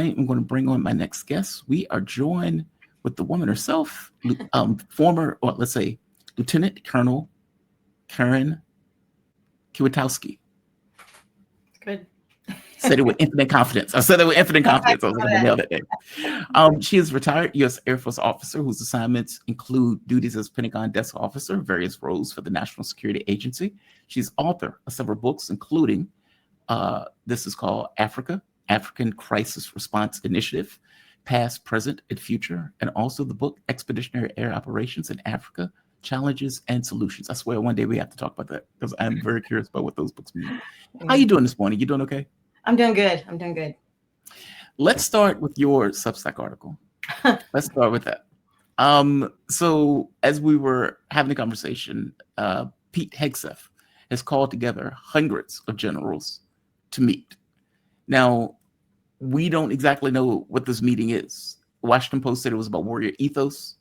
I'm going to bring on my next guest. We are joined with the woman herself, former, or let's say, Lieutenant Colonel Karen Kwiatkowski. Good. Said it with infinite confidence. I said it with infinite confidence. I was going to nail that name. She is a retired U.S. Air Force officer whose assignments include duties as Pentagon desk officer, various roles for the National Security Agency. She's author of several books, including this is called African Crisis Response Initiative, Past, Present, and Future, and also the book Expeditionary Air Operations in Africa, Challenges and Solutions. I swear one day we have to talk about that because I'm very curious about what those books mean. How you doing this morning? You doing okay? I'm doing good. Let's start with your Substack article. Let's start with that. So as we were having a conversation, Pete Hegseth has called together hundreds of generals to meet. Now, we don't exactly know what this meeting is. Washington Post said it was about warrior ethos.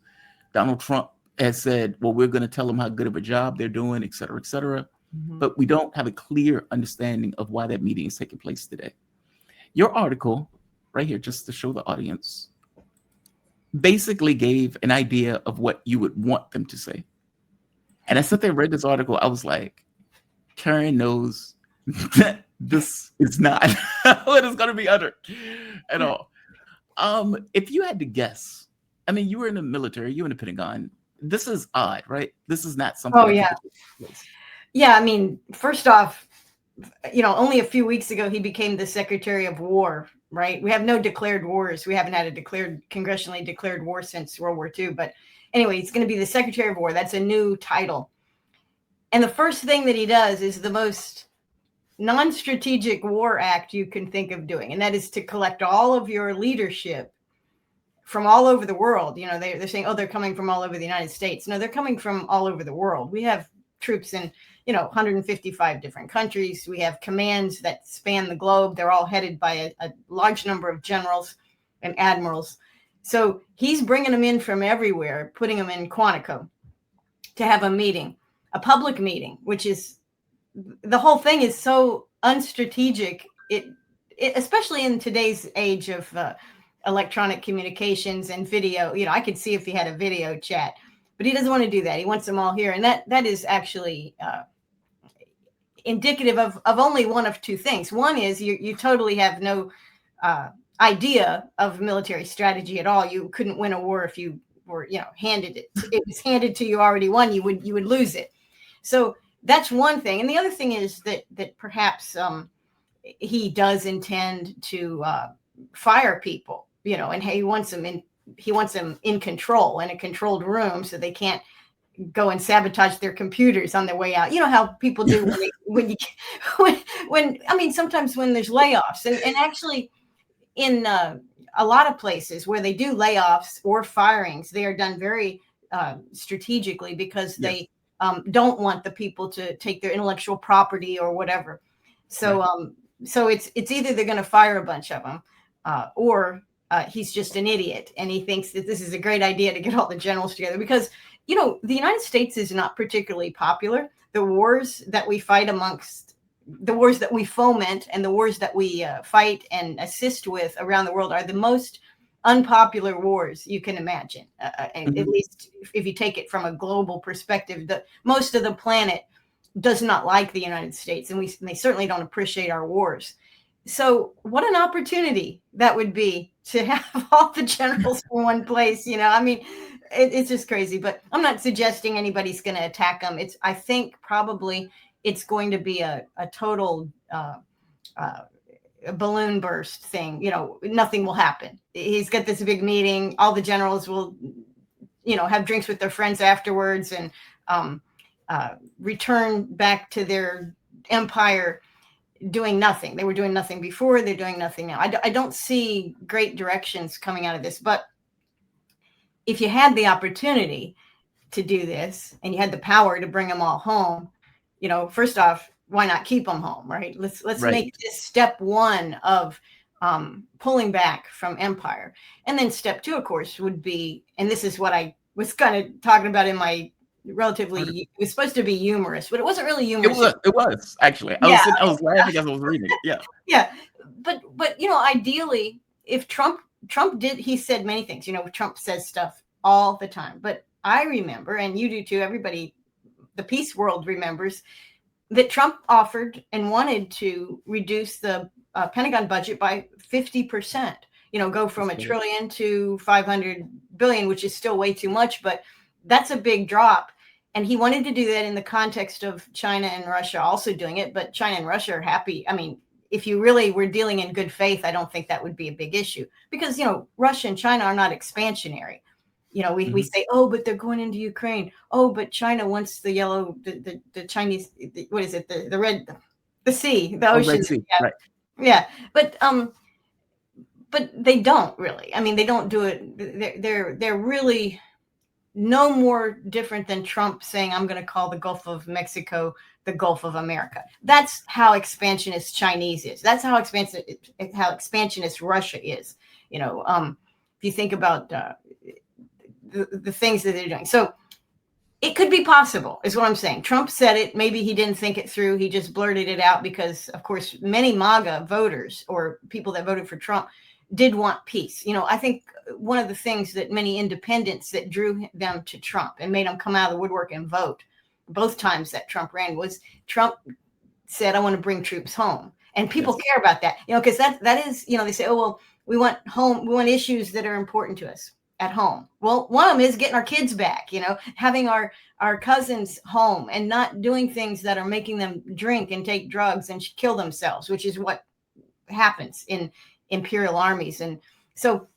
Donald Trump has said, well, we're going to tell them how good of a job they're doing, et cetera, et cetera. Mm-hmm. But we don't have a clear understanding of why that meeting is taking place today. Your article right here, just to show the audience, basically gave an idea of what you would want them to say. And I sat there and read this article. I was like, Karen knows that this is not what is going to be uttered at all. If you had to guess, I mean, you were in the military, you were in the Pentagon. This is odd, right? This is not something. Oh, yeah. Yeah, I mean, first off, only a few weeks ago, he became the Secretary of War, right? We have no declared wars. We haven't had a congressionally declared war since World War II. But anyway, he's going to be the Secretary of War. That's a new title. And the first thing that he does is the most non-strategic war act you can think of doing. And that is to collect all of your leadership from all over the world. They're saying, oh, they're coming from all over the United States. No, they're coming from all over the world. We have troops in 155 different countries. We have commands that span the globe. They're all headed by a large number of generals and admirals. So he's bringing them in from everywhere, putting them in Quantico to have a meeting, a public meeting, which is, the whole thing is so unstrategic. It especially in today's age of electronic communications and video. I could see if he had a video chat, but he doesn't want to do that. He wants them all here. And that is actually indicative of only one of two things. One is you totally have no idea of military strategy at all. You couldn't win a war if you were, handed it. It was handed to you already won. You would lose it. So that's one thing. And the other thing is that perhaps he does intend to fire people, and he wants them in control, in a controlled room, so they can't go and sabotage their computers on their way out. You know how people do when sometimes when there's layoffs, and actually in a lot of places where they do layoffs or firings, they are done very strategically because they don't want the people to take their intellectual property or whatever. So so it's either they're going to fire a bunch of them or he's just an idiot and he thinks that this is a great idea to get all the generals together, because the United States is not particularly popular. The wars that we fight amongst, the wars that we foment and the wars that we fight and assist with around the world are the most unpopular wars you can imagine. At least if you take it from a global perspective, most of the planet does not like the United States, and they certainly don't appreciate our wars. So what an opportunity that would be to have all the generals in one place. It's just crazy, but I'm not suggesting anybody's going to attack them. I think probably it's going to be a total balloon burst thing. Nothing will happen. He's got this big meeting. All the generals will, have drinks with their friends afterwards and return back to their empire doing nothing. They were doing nothing before. They're doing nothing now. I don't see great directions coming out of this, but if you had the opportunity to do this and you had the power to bring them all home, first off, why not keep them home, right? Let's make this step one of pulling back from empire. And then step two, of course, would be, and this is what I was kind of talking about in my it was supposed to be humorous, but it wasn't really humorous. It was actually. I was laughing as I was reading it. Yeah. Yeah. But ideally, if Trump did, he said many things. Trump says stuff all the time, but I remember, and you do too, everybody, the peace world remembers, that Trump offered and wanted to reduce the Pentagon budget by 50%. Go from $1 trillion to 500 billion, which is still way too much, but that's a big drop. And he wanted to do that in the context of China and Russia also doing it, but China and Russia are happy. I mean, if you really were dealing in good faith, I don't think that would be a big issue, because, Russia and China are not expansionary. We say, oh, but they're going into Ukraine. Oh, but China wants the yellow, the Chinese, what is it? The red, the sea, the ocean. Red sea, right. Yeah. But they don't really. I mean, they don't do it. They're really no more different than Trump saying, I'm going to call the Gulf of Mexico the Gulf of America. That's how expansionist Chinese is. That's how expansionist Russia is. If you think about the things that they're doing. So it could be possible, is what I'm saying. Trump said it. Maybe he didn't think it through. He just blurted it out because, of course, many MAGA voters or people that voted for Trump did want peace. I think one of the things that many independents that drew them to Trump and made them come out of the woodwork and vote both times that Trump ran was Trump said, I want to bring troops home. And people care about that, because that is, they say, oh, well, we want issues that are important to us at home. Well, one of them is getting our kids back, having our cousins home and not doing things that are making them drink and take drugs and kill themselves, which is what happens in imperial armies. And so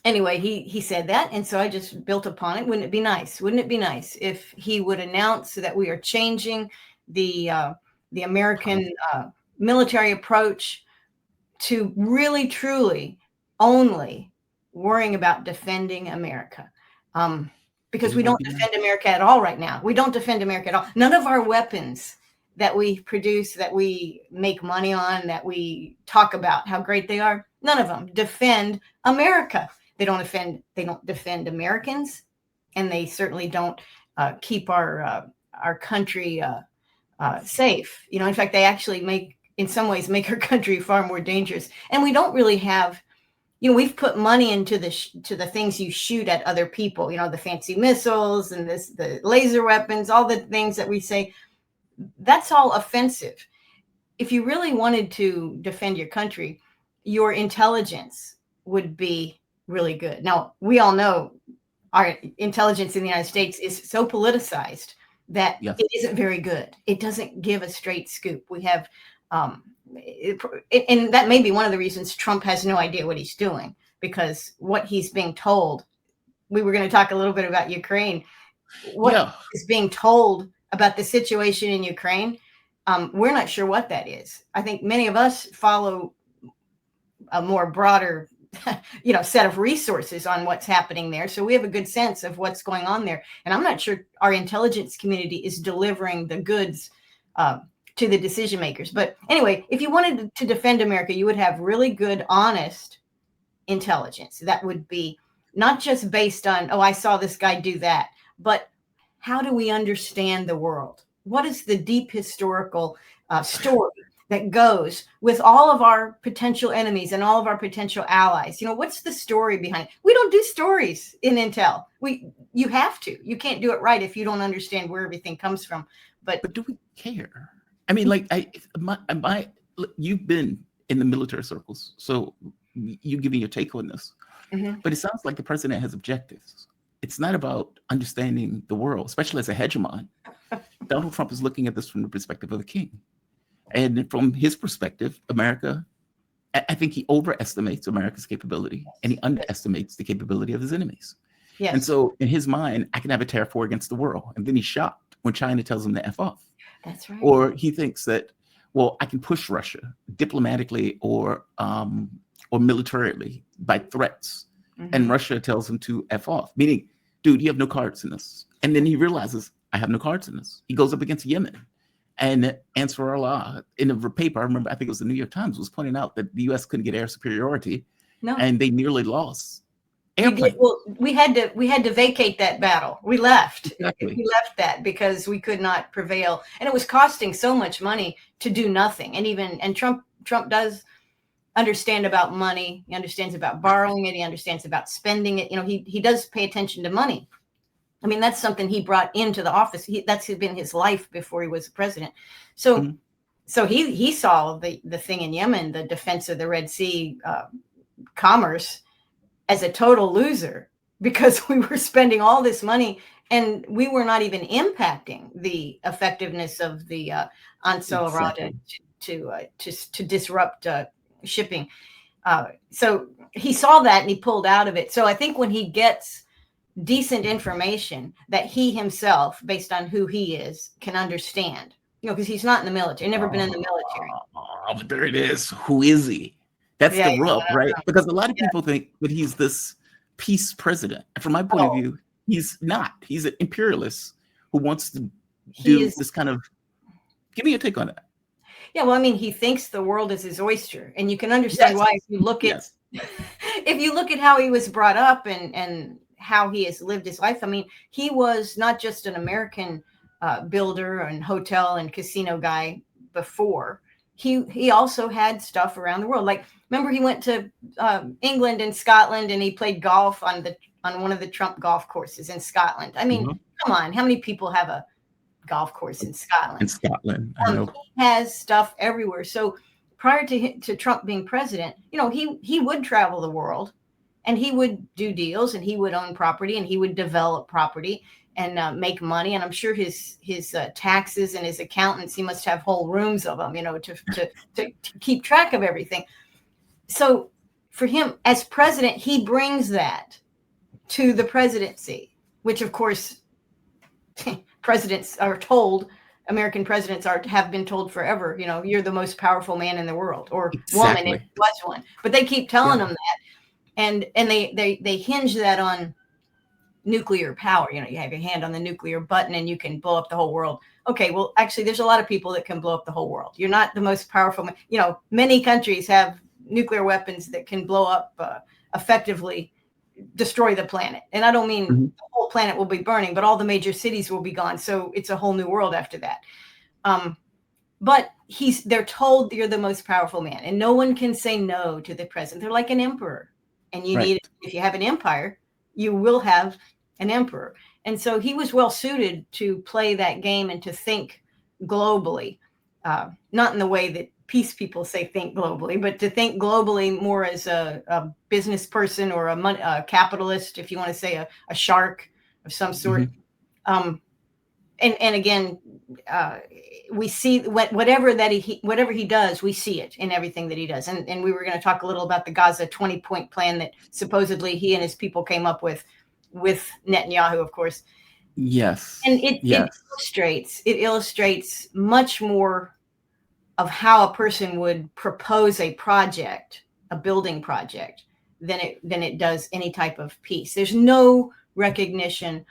anyway, he said that. And so I just built upon it. Wouldn't it be nice? Wouldn't it be nice if he would announce that we are changing the American military approach to really, truly only worrying about defending America, because we don't defend America at all right now. We don't defend America at all. None of our weapons that we produce, that we make money on, that we talk about how great they are, none of them defend America. They don't defend Americans, and they certainly don't keep our country safe. In fact, they actually in some ways make our country far more dangerous. And we don't really have. We've put money into to the things you shoot at other people, the fancy missiles and the laser weapons, all the things that we say, that's all offensive. If you really wanted to defend your country, your intelligence would be really good. Now, we all know our intelligence in the United States is so politicized that it isn't very good. It doesn't give a straight scoop. We have, and that may be one of the reasons Trump has no idea what he's doing, because what he's being told, we were going to talk a little bit about Ukraine, what is being told about the situation in Ukraine, we're not sure what that is. I think many of us follow a more broader set of resources on what's happening there. So we have a good sense of what's going on there. And I'm not sure our intelligence community is delivering the goods to the decision makers. But anyway, if you wanted to defend America, you would have really good, honest intelligence that would be not just based on, oh, I saw this guy do that, but how do we understand the world? What is the deep historical story that goes with all of our potential enemies and all of our potential allies? What's the story behind it? We don't do stories in Intel. You have to. You can't do it right if you don't understand where everything comes from. But do we care? I mean, you've been in the military circles, so you give me your take on this. Mm-hmm. But it sounds like the president has objectives. It's not about understanding the world, especially as a hegemon. Donald Trump is looking at this from the perspective of a king. And from his perspective, America, I think he overestimates America's capability and he underestimates the capability of his enemies. Yes. And so in his mind, I can have a tariff war against the world. And then he's shocked when China tells him to F off. That's right. Or he thinks that, well, I can push Russia diplomatically or militarily by threats. Mm-hmm. And Russia tells him to F off, meaning, dude, you have no cards in this. And then he realizes, I have no cards in this. He goes up against Yemen. And Ansar Allah, in a paper, I remember, I think it was the New York Times, was pointing out that the U.S. couldn't get air superiority. No. And they nearly lost. We had to vacate that battle. We left. Exactly. We left that because we could not prevail. And it was costing so much money to do nothing. And Trump does understand about money. He understands about borrowing it. He understands about spending it. He does pay attention to money. I mean, that's something he brought into the office. That's been his life before he was president. So, so he saw the thing in Yemen, the defense of the Red Sea commerce, as a total loser, because we were spending all this money and we were not even impacting the effectiveness of the Ansel Rada to disrupt shipping. So he saw that and he pulled out of it. So I think when he gets decent information that he himself, based on who he is, can understand, because he's not in the military, never been in the military. Oh, but there it is. Who is he? That's the rub, right? Because a lot of people think that he's this peace president. And from my point of view, he's not. He's an imperialist who wants to do this kind of. Give me a take on that. Yeah, well, I mean, he thinks the world is his oyster, and you can understand why if you look at if you look at how he was brought up and how he has lived his life. I mean, he was not just an American builder and hotel and casino guy before. He also had stuff around the world. Like, remember, he went to England and Scotland, and he played golf on one of the Trump golf courses in Scotland. I mean, come on, how many people have a golf course in Scotland? In Scotland, I know. He has stuff everywhere. So prior to Trump being president, he would travel the world, and he would do deals, and he would own property, and he would develop property and make money. And I'm sure his taxes and his accountants, he must have whole rooms of them, to keep track of everything. So for him as president, he brings that to the presidency, which of course presidents are told, American presidents have been told forever, you're the most powerful man in the world, or woman, if it was one. But they keep telling them that. And they hinge that on nuclear power. You have your hand on the nuclear button and you can blow up the whole world. Okay, well, actually, there's a lot of people that can blow up the whole world. You're not the most powerful. Many countries have nuclear weapons that can blow up effectively, destroy the planet. And I don't mean the whole planet will be burning, but all the major cities will be gone. So it's a whole new world after that. But they're told you're the most powerful man, and no one can say no to the president. They're like an emperor. And you need, if you have an empire, you will have an emperor. And so he was well suited to play that game and to think globally, not in the way that peace people say think globally, but to think globally more as a business person or a capitalist, if you want to say a shark of some sort. And again, we see whatever he does, we see it in everything that he does. And we were going to talk a little about the Gaza 20-point plan that supposedly he and his people came up with Netanyahu, of course. Yes. And it illustrates much more of how a person would propose a project, a building project, than it does any type of peace. There's no recognition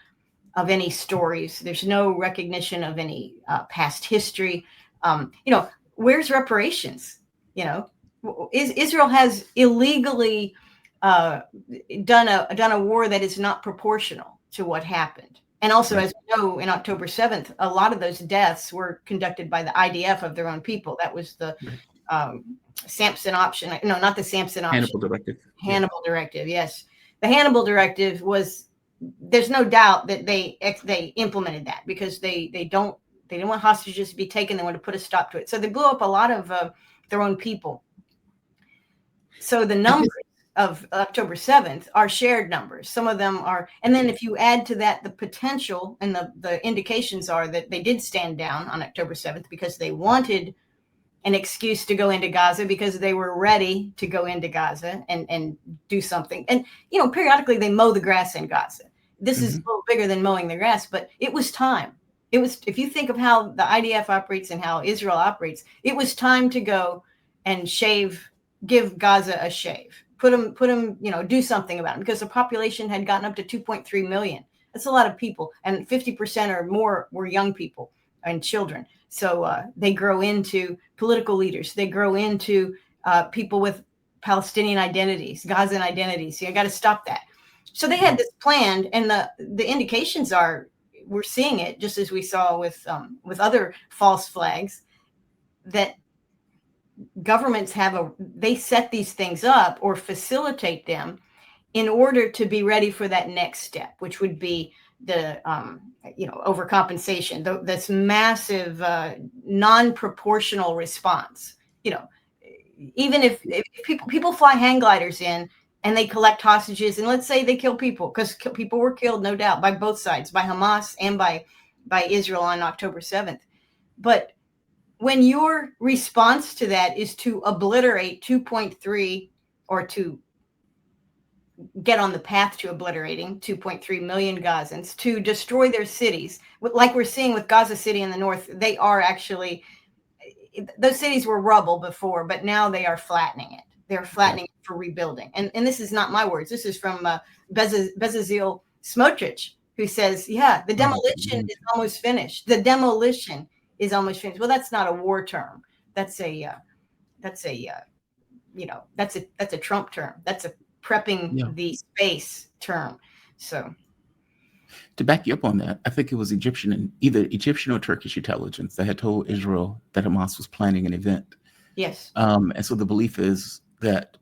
of any stories. There's no recognition of any past history. Where's reparations? Israel has illegally done a war that is not proportional to what happened. And also, as we know, in October 7th, a lot of those deaths were conducted by the IDF of their own people. That was the Sampson option. No, not the Sampson option. Hannibal Directive, yes. The Hannibal Directive was, there's no doubt that they implemented that because they didn't want hostages to be taken. They wanted to put a stop to it. So they blew up a lot of their own people. So the numbers of October 7th are shared numbers. Some of them are, and then if you add to that the potential, and the indications are that they did stand down on October 7th because they wanted an excuse to go into Gaza, because they were ready to go into Gaza and do something. And, periodically they mow the grass in Gaza. This is a little bigger than mowing the grass, but it was time. It was, if you think of how the IDF operates and how Israel operates, it was time to go and give Gaza a shave. Put them, do something about them, because the population had gotten up to 2.3 million. That's a lot of people. And 50% or more were young people and children. So they grow into political leaders. They grow into people with Palestinian identities, Gazan identities. So you got to stop that. So they had this planned, and the indications are, we're seeing it just as we saw with other false flags, that governments they set these things up or facilitate them in order to be ready for that next step, which would be the overcompensation, this massive non-proportional response. Even if people fly hang gliders in and they collect hostages, and let's say they kill people, because people were killed, no doubt, by both sides, by Hamas and by Israel on October 7th. But when your response to that is to obliterate 2.3, or to get on the path to obliterating 2.3 million Gazans, to destroy their cities, like we're seeing with Gaza City in the north, they are actually, those cities were rubble before, but now they are flattening it. They're flattening it for rebuilding. And this is not my words. This is from Bezalel Smotrich, who says, yeah, the demolition is almost finished. The demolition is almost finished. Well, that's not a war term. That's a Trump term. That's a prepping the space term. So to back you up on that, I think it was either Egyptian or Turkish intelligence that had told Israel that Hamas was planning an event. Yes. And so the belief is that,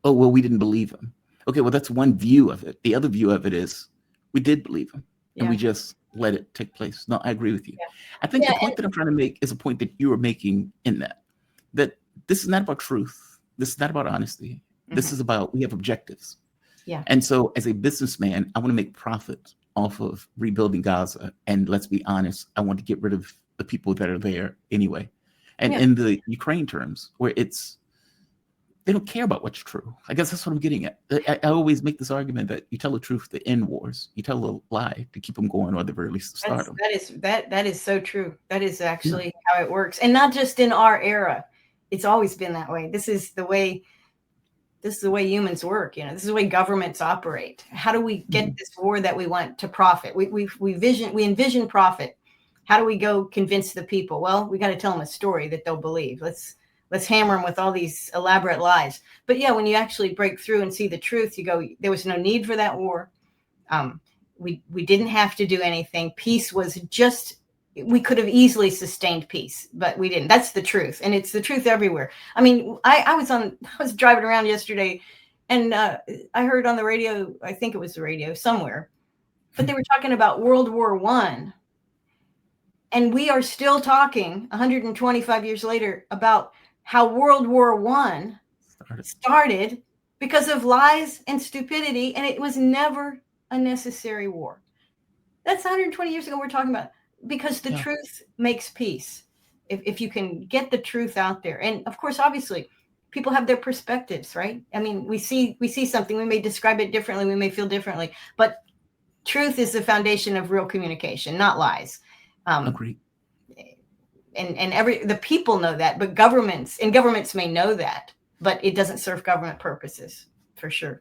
oh, well, we didn't believe him. Okay, well, that's one view of it. The other view of it is we did believe him, and we just let it take place. No, I agree with you. Yeah. I think the point that I'm trying to make is a point that you were making in that this is not about truth. This is not about honesty. This is about, we have objectives. Yeah. And so as a businessman, I want to make profit off of rebuilding Gaza. And let's be honest, I want to get rid of the people that are there anyway. And in the Ukraine terms, where they don't care about what's true. I guess that's what I'm getting at. I always make this argument that you tell the truth to end wars. You tell a lie to keep them going, or at the very least to start them. That is so true. That is actually how it works. And not just in our era. It's always been that way. This is the way humans work. This is the way governments operate. How do we get this war that we want to profit? We envision profit. How do we go convince the people? Well, we got to tell them a story that they'll believe. Let's hammer them with all these elaborate lies. But yeah, when you actually break through and see the truth, you go, there was no need for that war. We didn't have to do anything. Peace was just, we could have easily sustained peace, but we didn't. That's the truth. And it's the truth everywhere. I mean, I was driving around yesterday, and I heard on the radio, I think it was the radio somewhere, but they were talking about World War I. And we are still talking 125 years later about how World War I started because of lies and stupidity, and it was never a necessary war. That's 120 years ago we're talking about, because the truth makes peace. If you can get the truth out there. And of course, obviously, people have their perspectives, right? I mean, we see something, we may describe it differently, we may feel differently, but truth is the foundation of real communication, not lies. Agreed. And the people know that, but governments may know that, but it doesn't serve government purposes, for sure.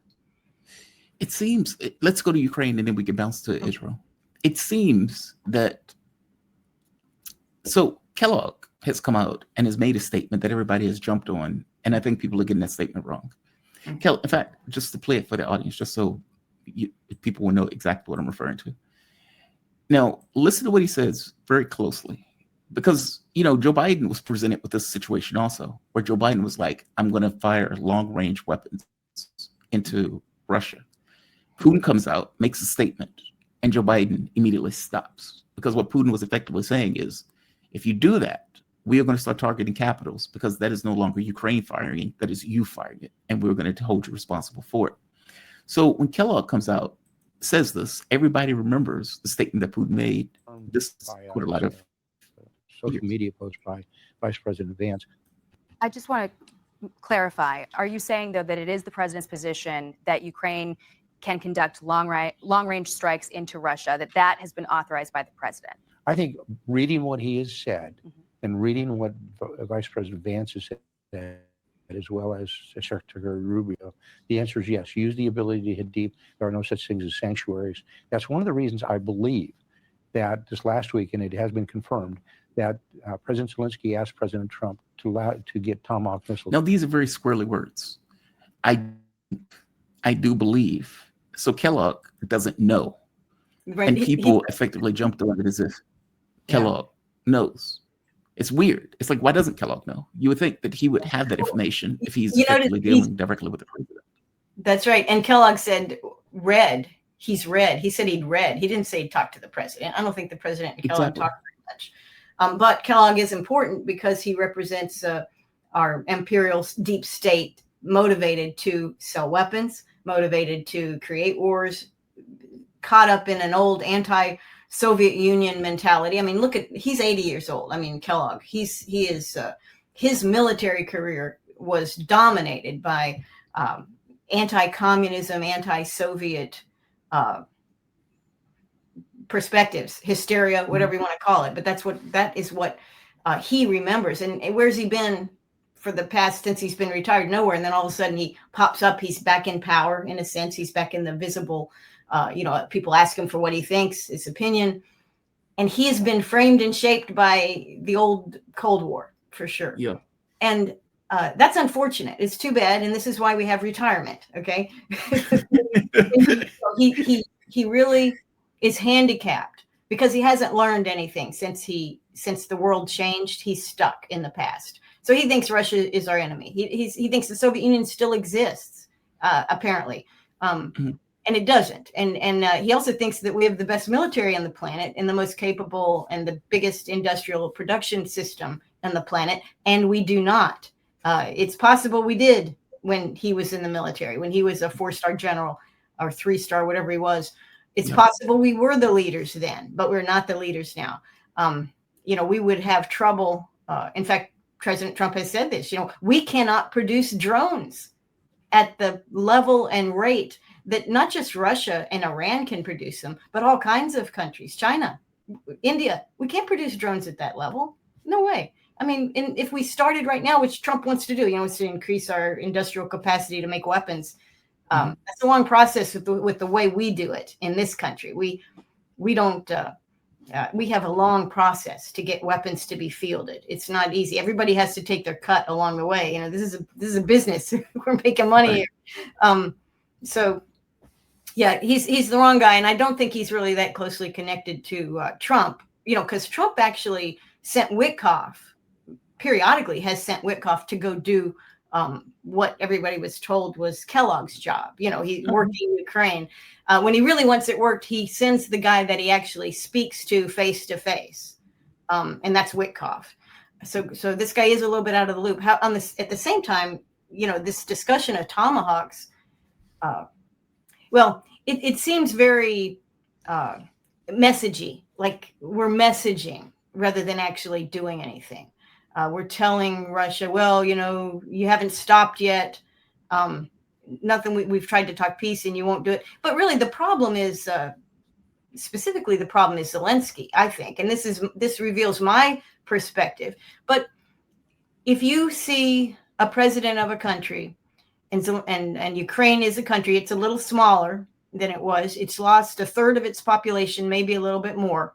It seems, let's go to Ukraine and then we can bounce to Israel. It seems that, so Kellogg has come out and has made a statement that everybody has jumped on, and I think people are getting that statement wrong. In fact, just to play it for the audience, just so people will know exactly what I'm referring to. Now, listen to what he says very closely. Because, Joe Biden was presented with this situation also, where Joe Biden was like, I'm going to fire long-range weapons into Russia. Putin comes out, makes a statement, and Joe Biden immediately stops. Because what Putin was effectively saying is, if you do that, we are going to start targeting capitals, because that is no longer Ukraine firing it, that is you firing it, and we're going to hold you responsible for it. So when Kellogg comes out, says this, everybody remembers the statement that Putin made. This put a lot of social media post by Vice President Vance. I just want to clarify. Are you saying, though, that it is the president's position that Ukraine can conduct long-range strikes into Russia, that has been authorized by the president? I think reading what he has said and reading what Vice President Vance has said, as well as Secretary Rubio, the answer is yes. Use the ability to hit deep. There are no such things as sanctuaries. That's one of the reasons I believe that this last week, and it has been confirmed, that President Zelensky asked President Trump to get Tomahawk missiles. Now, these are very squirrely words. I do believe. So Kellogg doesn't know. Right. And people effectively jumped on it as if Kellogg knows. It's weird. It's like, why doesn't Kellogg know? You would think that he would have that information if he's You know, effectively dealing directly with the president. That's right. And Kellogg said read. He's read. He said he'd read. He didn't say he talked to the president. I don't think the president and Kellogg talked very much. But Kellogg is important because he represents our imperial deep state, motivated to sell weapons, motivated to create wars, caught up in an old anti-Soviet Union mentality. I mean, he's 80 years old. I mean, Kellogg, his military career was dominated by anti-communism, anti-Soviet perspectives, hysteria, whatever you want to call it. But that is what he remembers. And where's he been for the past, since he's been retired? Nowhere. And then all of a sudden he pops up. He's back in power, in a sense. He's back in the visible, people ask him for what he thinks, his opinion. And he has been framed and shaped by the old Cold War, for sure. Yeah. And that's unfortunate. It's too bad. And this is why we have retirement. Okay. He really is handicapped because he hasn't learned anything since the world changed. He's stuck in the past. So he thinks Russia is our enemy. He thinks the Soviet Union still exists, apparently. And it doesn't. And he also thinks that we have the best military on the planet and the most capable and the biggest industrial production system on the planet. And we do not. It's possible we did when he was in the military, when he was a 4-star general or 3-star, whatever he was. It's possible we were the leaders then, but we're not the leaders now. We would have trouble. In fact, President Trump has said this, we cannot produce drones at the level and rate that not just Russia and Iran can produce them, but all kinds of countries, China, India. We can't produce drones at that level. No way. I mean, if we started right now, which Trump wants to do, is to increase our industrial capacity to make weapons. That's a long process with the way we do it in this country. We don't. We have a long process to get weapons to be fielded. It's not easy. Everybody has to take their cut along the way. This is a business. We're making money here. So, yeah, he's the wrong guy, and I don't think he's really that closely connected to Trump. Because Trump actually sent Witkoff. Periodically has sent Witkoff to go do what everybody was told was Kellogg's job. He worked in Ukraine. When he really wants it worked, he sends the guy that he actually speaks to face, and that's Witkoff. So this guy is a little bit out of the loop. At the same time, this discussion of tomahawks. It seems very messagey, like we're messaging rather than actually doing anything. We're telling Russia, well, you haven't stopped yet. Nothing. We've tried to talk peace and you won't do it. But really, the problem is specifically the problem is Zelensky, I think. And this reveals my perspective. But if you see a president of a country, and Ukraine is a country, it's a little smaller than it was. It's lost a third of its population, maybe a little bit more.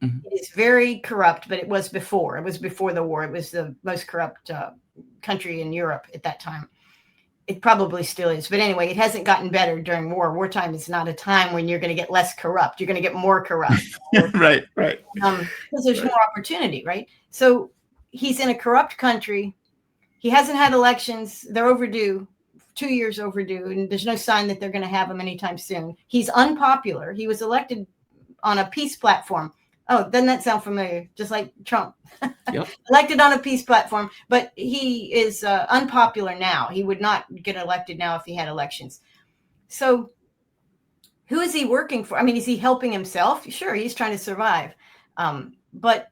It is very corrupt, but it was before. It was before the war. It was the most corrupt country in Europe at that time. It probably still is. But anyway, it hasn't gotten better during war. Wartime is not a time when you're going to get less corrupt. You're going to get more corrupt. Right. Because there's more opportunity, right? So he's in a corrupt country. He hasn't had elections. They're overdue, 2 years overdue, and there's no sign that they're going to have them anytime soon. He's unpopular. He was elected on a peace platform. Oh, doesn't that sound familiar? Just like Trump. Yep. Elected on a peace platform, but he is unpopular now. He would not get elected now if he had elections. So who is he working for? I mean, is he helping himself? Sure, he's trying to survive. But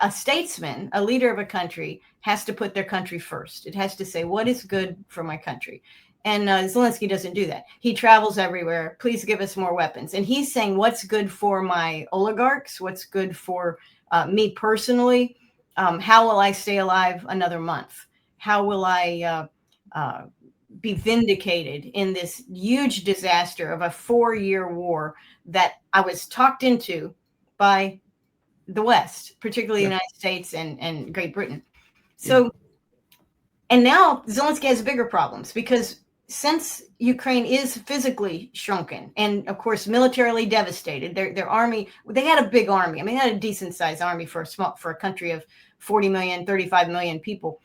a statesman, a leader of a country, has to put their country first. It has to say, what is good for my country? And Zelensky doesn't do that. He travels everywhere. Please give us more weapons. And he's saying, what's good for my oligarchs? What's good for me personally? How will I stay alive another month? How will I be vindicated in this huge disaster of a 4-year war that I was talked into by the West, particularly the United States and Great Britain? So, and now Zelensky has bigger problems because since Ukraine is physically shrunken and, of course, militarily devastated, their army, they had a big army. I mean, they had a decent sized army for a country of 40 million, 35 million people.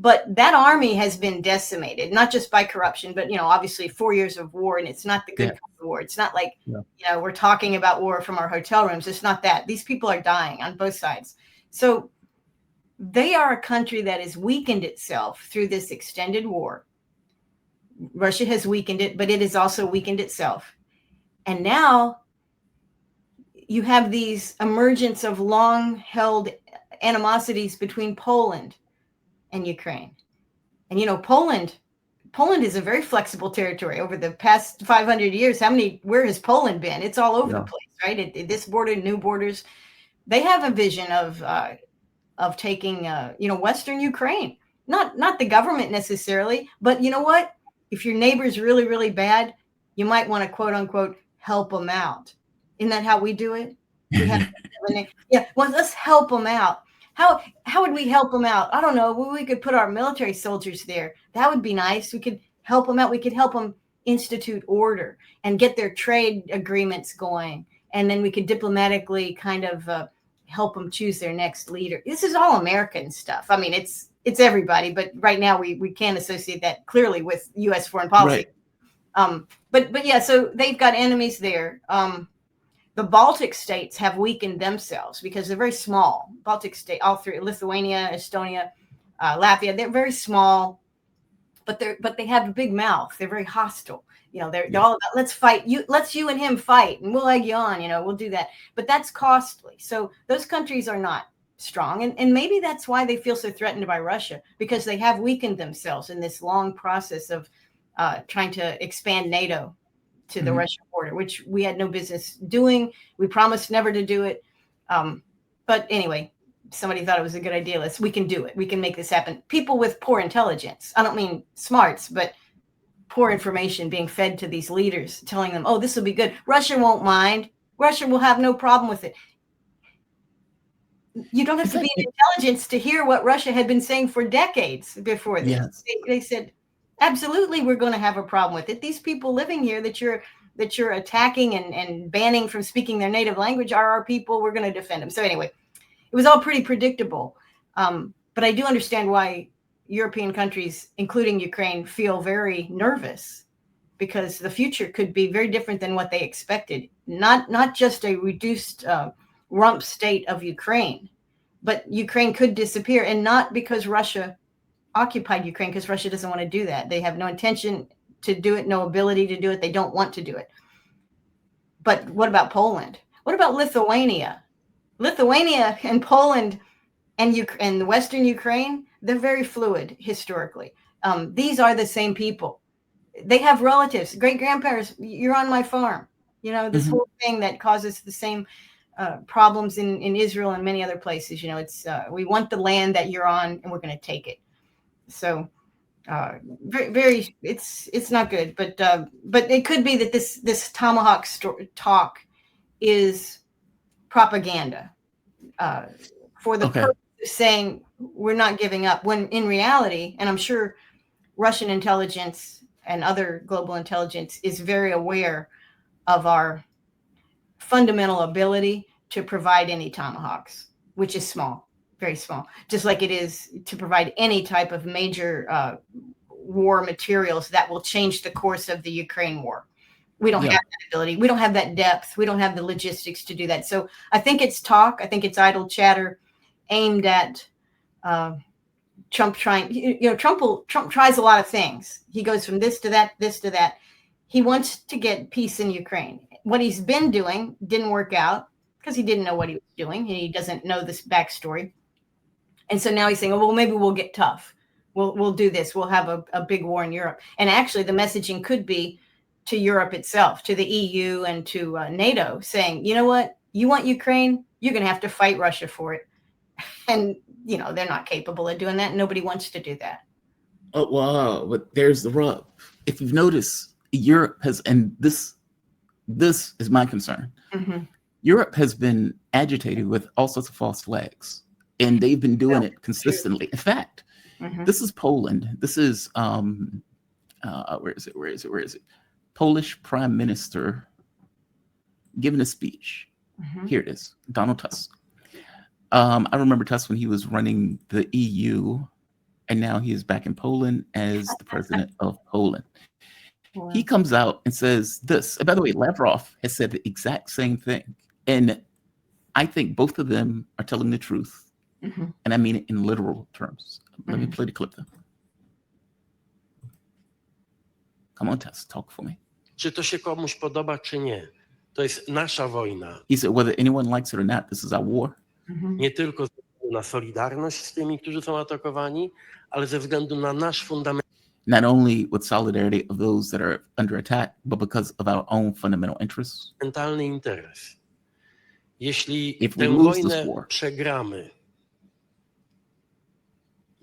But that army has been decimated, not just by corruption, but, obviously 4 years of war, and it's not the good kind of war. It's not like, we're talking about war from our hotel rooms. It's not that. These people are dying on both sides. So they are a country that has weakened itself through this extended war. Russia has weakened it, but it has also weakened itself. And now you have these emergence of long-held animosities between Poland and Ukraine. And Poland is a very flexible territory. Over the past 500 years, where has Poland been? It's all over the place, right? This border, new borders. They have a vision of taking Western Ukraine. Not the government necessarily, but you know what? If your neighbor's really, really bad, you might want to, quote unquote, help them out. Isn't that how we do it? Well, let's help them out. How would we help them out? I don't know. Well, we could put our military soldiers there. That would be nice. We could help them out. We could help them institute order and get their trade agreements going. And then we could diplomatically kind of help them choose their next leader. This is all American stuff. I mean, it's everybody, but right now we can't associate that clearly with U.S. foreign policy. Right. But yeah, so they've got enemies there. The Baltic states have weakened themselves because they're very small. Baltic state, all three, Lithuania, Estonia, Latvia, they're very small, but they have a big mouth. They're very hostile. They're all about, let's fight. Let's you and him fight, and we'll egg you on. We'll do that. But that's costly. So those countries are not strong, and maybe that's why they feel so threatened by Russia, because they have weakened themselves in this long process of trying to expand NATO to the Russian border, which we had no business doing. We promised never to do it. But anyway, somebody thought it was a good idea. We can do it. We can make this happen. People with poor intelligence, I don't mean smarts, but poor information being fed to these leaders, telling them, oh, this will be good. Russia won't mind. Russia will have no problem with it. You don't have to be in intelligence to hear what Russia had been saying for decades before this. Yes. They said, absolutely, we're going to have a problem with it. These people living here that you're attacking and banning from speaking their native language are our people. We're going to defend them. So anyway, it was all pretty predictable. But I do understand why European countries, including Ukraine, feel very nervous, because the future could be very different than what they expected. Not just a reduced rump state of Ukraine, but Ukraine could disappear, and not because Russia occupied Ukraine, because Russia doesn't want to do that. They have no intention to do it, no ability to do it. They don't want to do it. But what about Poland? What about Lithuania? Lithuania and Poland and the Western Ukraine, they're very fluid historically. These are the same people. They have relatives, great-grandparents. You're on my farm. This whole thing that causes the same problems in Israel and many other places. It's we want the land that you're on, and we're going to take it. So very, it's not good. But it could be that this Tomahawk talk is propaganda for the purpose of saying we're not giving up, when in reality, and I'm sure Russian intelligence and other global intelligence is very aware of our fundamental ability to provide any Tomahawks, which is small, very small, just like it is to provide any type of major war materials that will change the course of the Ukraine war. We don't have that ability. We don't have that depth. We don't have the logistics to do that. So I think it's talk. I think it's idle chatter aimed at Trump trying, Trump tries a lot of things. He goes from this to that, this to that. He wants to get peace in Ukraine. What he's been doing didn't work out because he didn't know what he was doing. He doesn't know this backstory. And so now he's saying, oh, well, maybe we'll get tough. We'll do this. We'll have a big war in Europe. And actually the messaging could be to Europe itself, to the EU and to NATO, saying, you know what, you want Ukraine, you're going to have to fight Russia for it. And, they're not capable of doing that. Nobody wants to do that. Oh, wow. But there's the rub. If you've noticed, Europe has, and this is my concern. Mm-hmm. Europe has been agitated with all sorts of false flags, and they've been doing it consistently. In fact, this is Poland. This is Where is it? Polish Prime Minister giving a speech. Here it is. Donald Tusk. I remember Tusk when he was running the EU, and now he is back in Poland as the president of Poland. Wow. He comes out and says this. And by the way, Lavrov has said the exact same thing. And I think both of them are telling the truth. And I mean it in literal terms. Let me play the clip then. Come on, Tusk, talk for me. Czy to się komuś podoba, czy nie? To jest nasza wojna. He said, whether anyone likes it or not, this is our war. Nie tylko ze względu na solidarność z tymi, którzy są atakowani, ale ze względu na nasz fundamentalny Not only with solidarity of those that are under attack, but because of our own fundamental interests. interes. Jeśli If we tę lose this wojnę war, przegramy,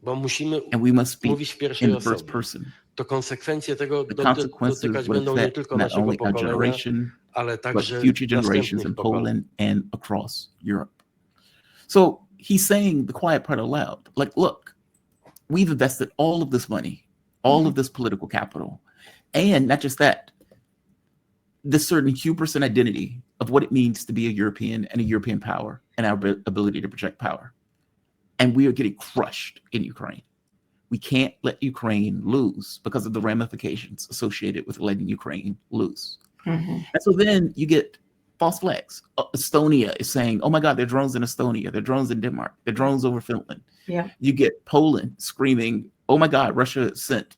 bo musimy and we must speak mówić w in pierwszej the first osobie, person, to konsekwencje tego the consequences dotykać would będą nie affect tylko not naszego only our pokolenia, generation, ale but także future generations następnych in pokoleń. Poland and across Europe. So he's saying the quiet part aloud. Like, look, we've invested all of this money, all of this political capital, and not just that, the certain hubris and identity of what it means to be a European and a European power and our ability to project power. And we are getting crushed in Ukraine. We can't let Ukraine lose because of the ramifications associated with letting Ukraine lose. And so then you get false flags. Estonia is saying, oh my God, there are drones in Estonia. There are drones in Denmark. There are drones over Finland. Yeah. You get Poland screaming, oh my God, Russia sent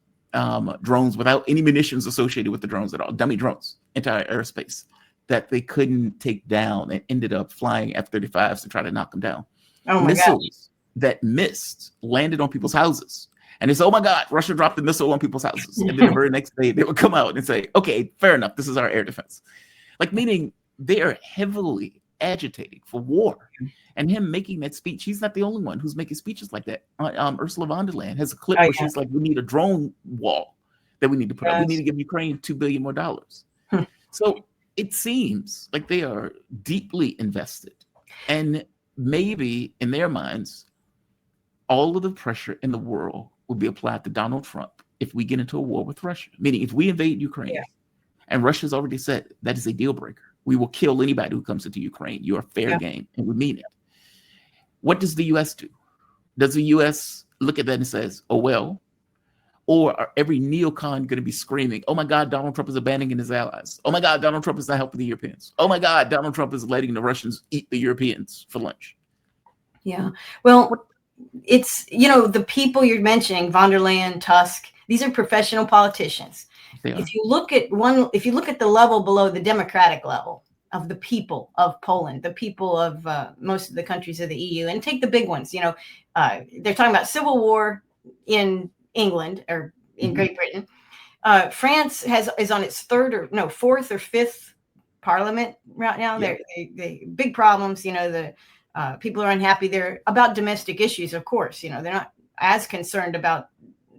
drones without any munitions associated with the drones at all, dummy drones into our airspace that they couldn't take down and ended up flying F-35s to try to knock them down. Oh my Missiles that missed landed on people's houses. And it's, oh my God, Russia dropped the missile on people's houses. And then the very next day they would come out and say, okay, fair enough, this is our air defense. Like, meaning they are heavily agitating for war. And him making that speech, he's not the only one who's making speeches like that. Ursula von der Leyen has a clip where she's like, we need a drone wall that we need to put up. We need to give Ukraine $2 billion more. So it seems like they are deeply invested. And maybe in their minds, all of the pressure in the world would be applied to Donald Trump if we get into a war with Russia. Meaning if we invade Ukraine, and Russia's already said that is a deal breaker. We will kill anybody who comes into Ukraine. You are fair game, and we mean it. What does the U.S. do? Does the U.S. look at that and says, oh, well, or are every neocon going to be screaming, oh my God, Donald Trump is abandoning his allies. Oh my God, Donald Trump is not helping the Europeans. Oh my God, Donald Trump is letting the Russians eat the Europeans for lunch. Yeah. Well, it's, you know, the people you're mentioning, von der Leyen, Tusk, these are professional politicians. If you look at the level below the democratic level of the people of Poland, the people of most of the countries of the EU, and take the big ones, you know, they're talking about civil war in England or in Great Britain. France is on its fourth or fifth parliament right now. They big problems, you know, the people are unhappy. They're about domestic issues, of course, you know, they're not as concerned about,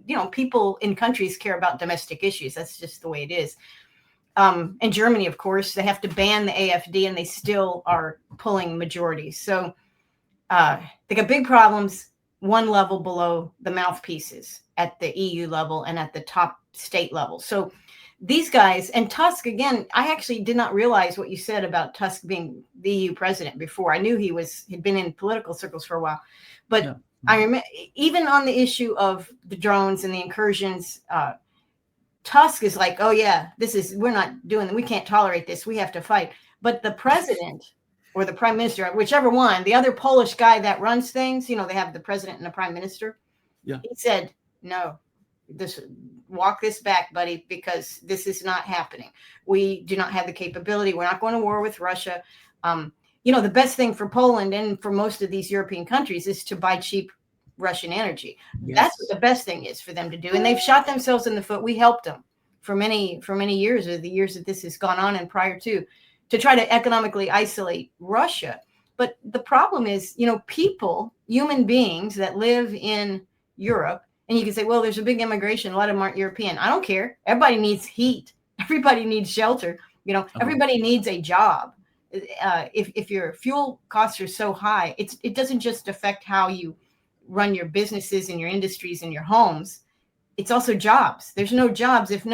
you know, people in countries care about domestic issues. That's just the way it is. In Germany, of course, they have to ban the AfD and they still are pulling majorities. So they got big problems one level below the mouthpieces at the EU level and at the top state level. So these guys, and Tusk, again, I actually did not realize what you said about Tusk being the EU president before. I knew had been in political circles for a while, but I remember even on the issue of the drones and the incursions, Tusk is like, oh yeah, we're not doing, we can't tolerate this. We have to fight. But the president or the prime minister, whichever one, the other Polish guy that runs things, you know, they have the president and the prime minister. Yeah. He said, no, walk this back, buddy, because this is not happening. We do not have the capability. We're not going to war with Russia. You know, the best thing for Poland and for most of these European countries is to buy cheap Russian energy. Yes. That's what the best thing is for them to do. And they've shot themselves in the foot. We helped them for many years, or the years that this has gone on and prior to try to economically isolate Russia. But the problem is, you know, human beings that live in Europe, and you can say, well, there's a big immigration. A lot of them aren't European. I don't care. Everybody needs heat. Everybody needs shelter. You know, everybody needs a job. If your fuel costs are so high, it doesn't just affect how you run your businesses and your industries and your homes. it's also jobs. There's no jobs. If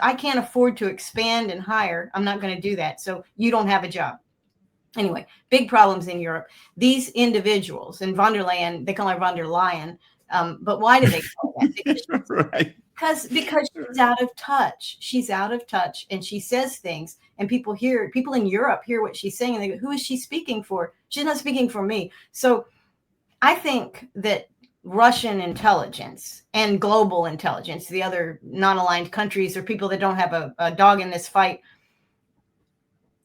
I can't afford to expand and hire, I'm not going to do that. So you don't have a job. Anyway, big problems in Europe. These individuals, and von der Leyen, they call her von der Leyen, but why do they call that? Right. Because she's out of touch. She's out of touch, and she says things, and people in Europe hear what she's saying, and they go, who is she speaking for? She's not speaking for me. So I think that Russian intelligence and global intelligence, the other non-aligned countries or people that don't have a dog in this fight,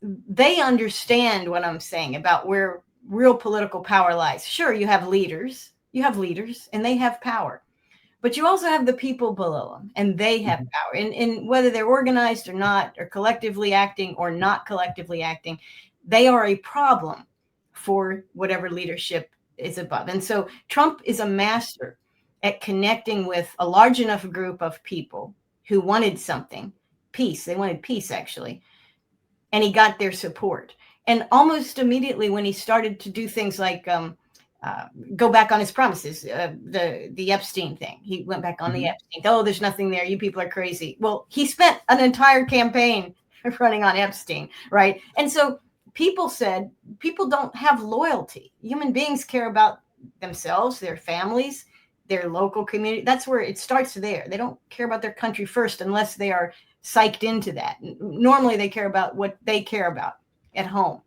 they understand what I'm saying about where real political power lies. Sure, you have leaders, and they have power. But you also have the people below them, and they have power. And whether they're organized or not, or collectively acting or not collectively acting, they are a problem for whatever leadership is above. And so Trump is a master at connecting with a large enough group of people who wanted something, peace. They wanted peace, actually. And he got their support. And almost immediately when he started to do things like go back on his promises, the Epstein thing, he went back on the Epstein. Oh, there's nothing there. You people are crazy. Well, he spent an entire campaign running on Epstein, right? And so people said, people don't have loyalty. Human beings care about themselves, their families, their local community. That's where it starts there. They don't care about their country first unless they are psyched into that. Normally they care about what they care about at home.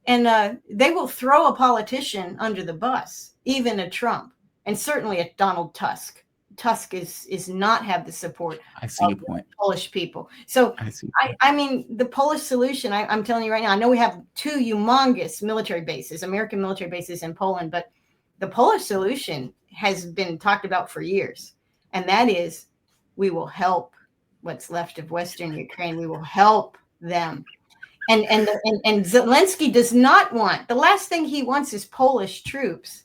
And they will throw a politician under the bus, even a Trump, and certainly a Donald Tusk. Tusk is not have the support I see your point. Polish people. So I mean, the Polish solution, I'm telling you right now, I know we have two humongous military bases, American military bases in Poland, but the Polish solution has been talked about for years. And that is, we will help what's left of Western Ukraine. We will help them. And Zelensky does not want, the last thing he wants is Polish troops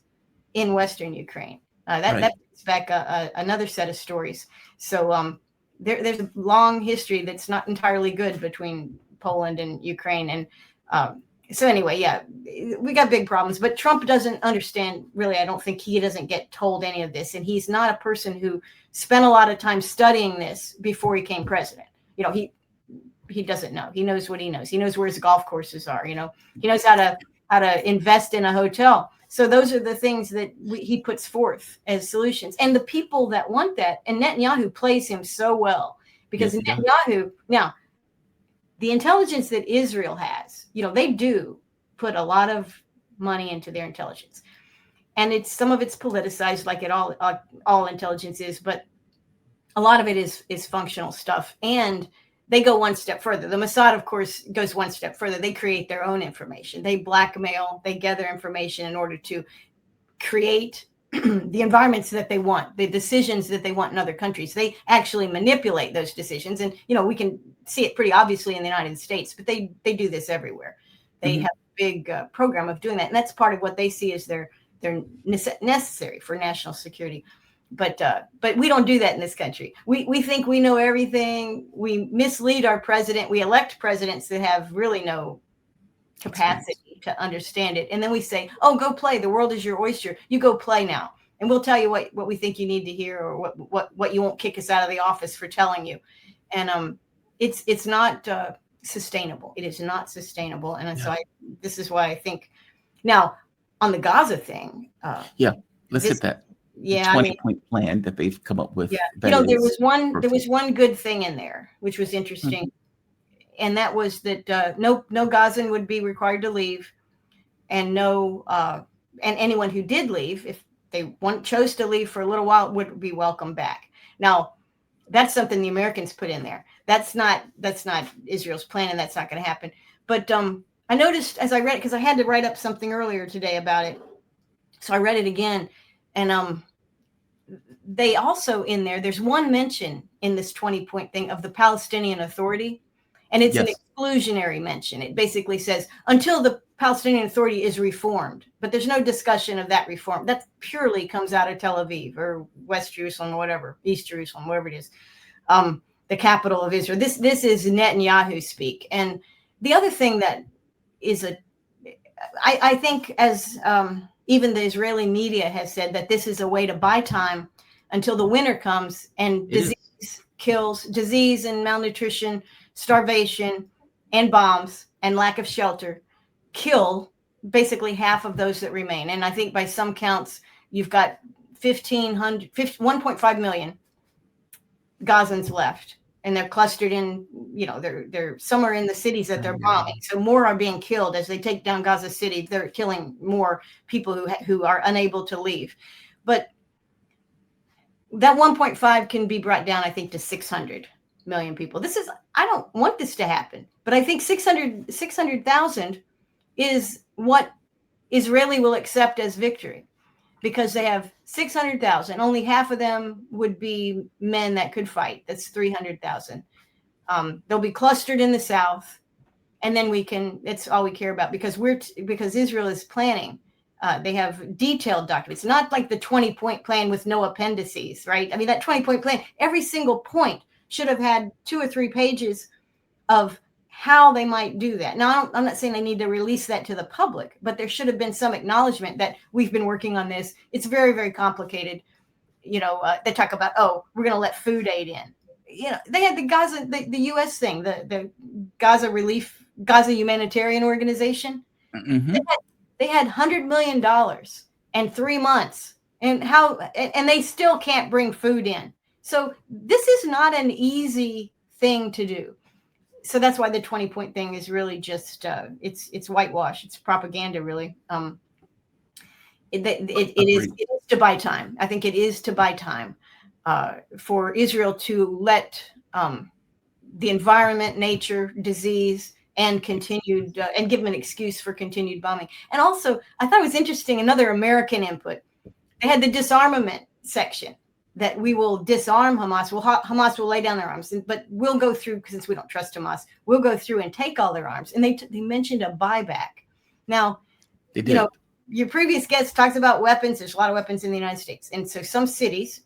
in Western Ukraine. That brings back another set of stories. So there's a long history that's not entirely good between Poland and Ukraine. And so anyway, yeah, we got big problems. But Trump doesn't understand, really. I don't think he doesn't get told any of this. And he's not a person who spent a lot of time studying this before he became president. You know, he doesn't know. He knows what he knows. He knows where his golf courses are. You know, he knows how to invest in a hotel. So those are the things that he puts forth as solutions. And the people that want that, and Netanyahu plays him so well, because Netanyahu, now, the intelligence that Israel has, you know, they do put a lot of money into their intelligence. And some of it's politicized, like all intelligence is, but a lot of it is functional stuff. And they go one step further. The Mossad, of course, goes one step further. They create their own information. They blackmail, they gather information in order to create the environments that they want, the decisions that they want in other countries. They actually manipulate those decisions. And, you know, we can see it pretty obviously in the United States, but they do this everywhere. They have a big program of doing that. And that's part of what they see as they're necessary for national security. But we don't do that in this country. We think we know everything. We mislead our president. We elect presidents that have really no capacity to understand it. And then we say, oh, go play. The world is your oyster. You go play now. And we'll tell you what we think you need to hear, or what you won't kick us out of the office for telling you. And it's not sustainable. It is not sustainable. And so this is why I think now on the Gaza thing. Let's hit that. Yeah, 20-point plan that they've come up with. Yeah, you know, there was one good thing in there, which was interesting, and that was that no Gazan would be required to leave, and and anyone who did leave, if they chose to leave for a little while, would be welcome back. Now, that's something the Americans put in there. That's not Israel's plan, and that's not going to happen. But I noticed as I read it, because I had to write up something earlier today about it, so I read it again. And they also in there's one mention in this 20-point thing of the Palestinian Authority. And it's an exclusionary mention. It basically says until the Palestinian Authority is reformed. But there's no discussion of that reform. That purely comes out of Tel Aviv or West Jerusalem or whatever, East Jerusalem, wherever it is, the capital of Israel. This is Netanyahu speak. And the other thing that is I think as even the Israeli media has said that this is a way to buy time until the winter comes and disease and malnutrition, starvation, and bombs and lack of shelter kill basically half of those that remain. And I think by some counts, you've got 1.5 million Gazans left. And they're clustered in, they're somewhere in the cities that they're bombing. So more are being killed as they take down Gaza City. They're killing more people who are unable to leave. But that 1.5 can be brought down, I think, to 600 million people. I don't want this to happen, but I think 600,000 is what Israeli will accept as victory, because they have 600,000. Only half of them would be men that could fight. That's 300,000. They'll be clustered in the south, and then it's all we care about, because Israel is planning. They have detailed documents, not like the 20-point plan with no appendices, right? I mean, that 20-point plan, every single point should have had 2 or 3 pages of how they might do that. Now, I'm not saying they need to release that to the public, but there should have been some acknowledgement that we've been working on this. It's very, very complicated. They talk about, we're going to let food aid in. They had the U.S. thing, the Gaza Humanitarian Organization. Mm-hmm. They had $100 million and 3 months, and they still can't bring food in. So this is not an easy thing to do. So that's why the 20-point thing is really just it's whitewash. It's propaganda, really. It is to buy time. I think it is to buy time for Israel to let the environment, nature, disease, and continued and give them an excuse for continued bombing. And also, I thought it was interesting, another American input. They had the disarmament section, that we will disarm Hamas. Hamas will lay down their arms, but we'll go through, since we don't trust Hamas, we'll go through and take all their arms. And they mentioned a buyback. Now, your previous guest talks about weapons. There's a lot of weapons in the United States. And so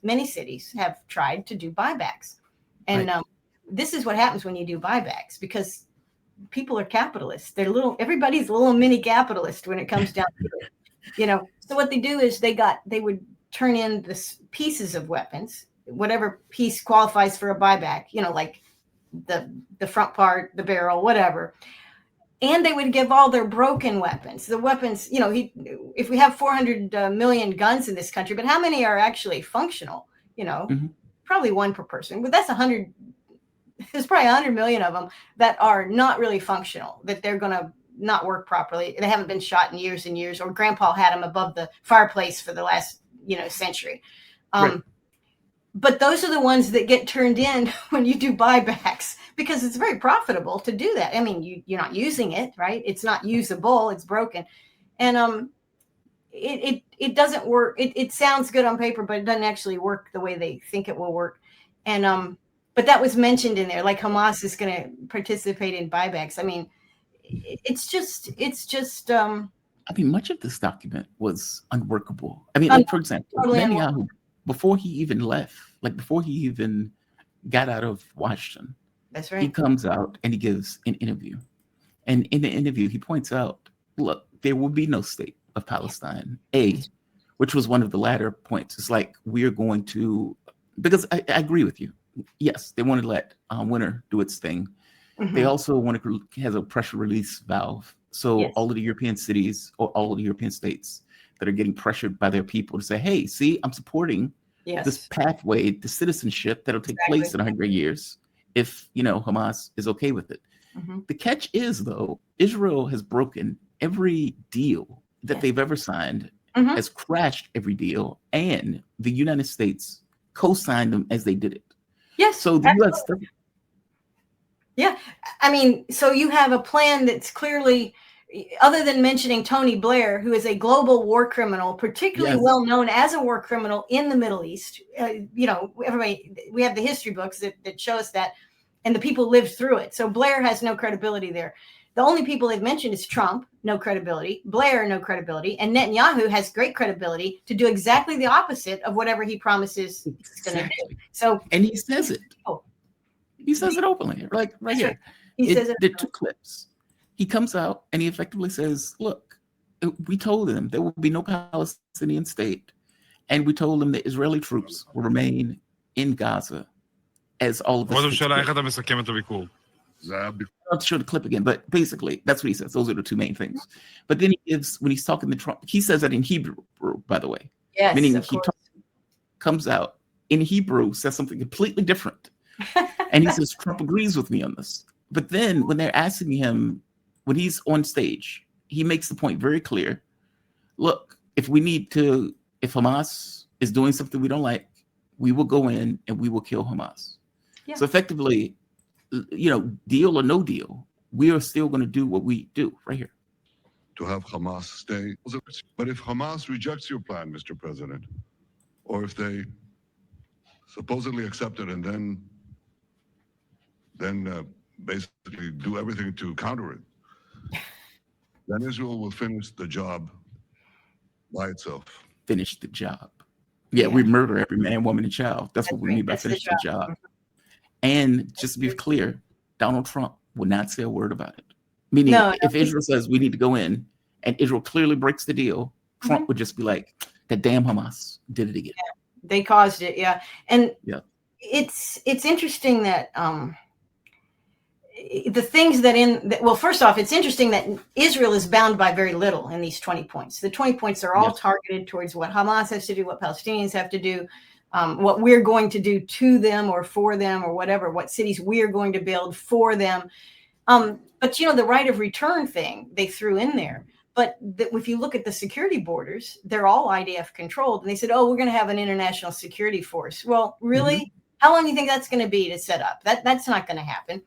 many cities have tried to do buybacks. And this is what happens when you do buybacks, because people are capitalists. Everybody's a little mini capitalist when it comes down to it. So what they do is they would turn in the pieces of weapons, whatever piece qualifies for a buyback, like the front part, the barrel, whatever. And they would give all their broken weapons. The weapons, if we have 400 million guns in this country, but how many are actually functional? Probably 1 per person. But that's 100. There's probably 100 million of them that are not really functional, that they're going to not work properly. They haven't been shot in years and years, or grandpa had them above the fireplace for the last century. Right. But those are the ones that get turned in when you do buybacks, because it's very profitable to do that. I mean, you're not using it, right? It's not usable. It's broken. And it doesn't work. It sounds good on paper, but it doesn't actually work the way they think it will work. And but that was mentioned in there, like Hamas is going to participate in buybacks. I mean, it's just I mean, much of this document was unworkable. I mean, for example, totally Netanyahu, before he even left, before he even got out of Washington, that's he right. comes out and he gives an interview. And in the interview, he points out, look, there will be no state of Palestine, which was one of the latter points. It's like, we're going to, because I agree with you. Yes, they want to let winter do its thing. Mm-hmm. They also want to has a pressure release valve. So all of the European cities, or all of the European states that are getting pressured by their people to say, hey, see, I'm supporting this pathway to citizenship that'll take place in 100 years if, Hamas is okay with it. Mm-hmm. The catch is, though, Israel has broken every deal that they've ever signed, has crashed every deal, and the United States co-signed them as they did it. Yes. So the U.S. Yeah. I mean, so you have a plan that's clearly, other than mentioning Tony Blair, who is a global war criminal, particularly well known as a war criminal in the Middle East. Everybody, we have the history books that show us that, and the people lived through it. So Blair has no credibility there. The only people they've mentioned is Trump, no credibility, Blair, no credibility, and Netanyahu has great credibility to do exactly the opposite of whatever he promises he's going to do. So, and he says it. He says it openly, like right here. He says it. There are 2 clips. He comes out and he effectively says, look, we told them there will be no Palestinian state. And we told them that Israeli troops will remain in Gaza as all of this. קודם שאלה, איך אתה מסכם את הביקור? I'll show the clip again, but basically that's what he says. Those are the two main things. But then when he's talking to Trump, he says that in Hebrew, by the way. Yes, meaning of he course. comes out in Hebrew, says something completely different. And he says, Trump agrees with me on this. But then when they're asking him, when he's on stage, he makes the point very clear. Look, if Hamas is doing something we don't like, we will go in and we will kill Hamas. Yeah. So effectively, deal or no deal, we are still going to do what we do right here. To have Hamas stay. But if Hamas rejects your plan, Mr. President, or if they supposedly accept it and then basically do everything to counter it, then Israel will finish the job by itself. Finish the job. Yeah, we murder every man, woman, and child. That's what we mean by That's finish the job. And just to be clear, Donald Trump will not say a word about it. Meaning, if Israel says we need to go in and Israel clearly breaks the deal, Trump would just be like, that damn Hamas did it again. Yeah, they caused it. Yeah. And it's interesting that the things well, first off, it's interesting that Israel is bound by very little in these 20 points. The 20 points are all targeted towards what Hamas has to do, what Palestinians have to do, what we're going to do to them or for them or whatever, what cities we're going to build for them. But, the right of return thing they threw in there. But if you look at the security borders, they're all IDF controlled. And they said, we're going to have an international security force. Well, really? How long do you think that's going to be to set up? That's not going to happen.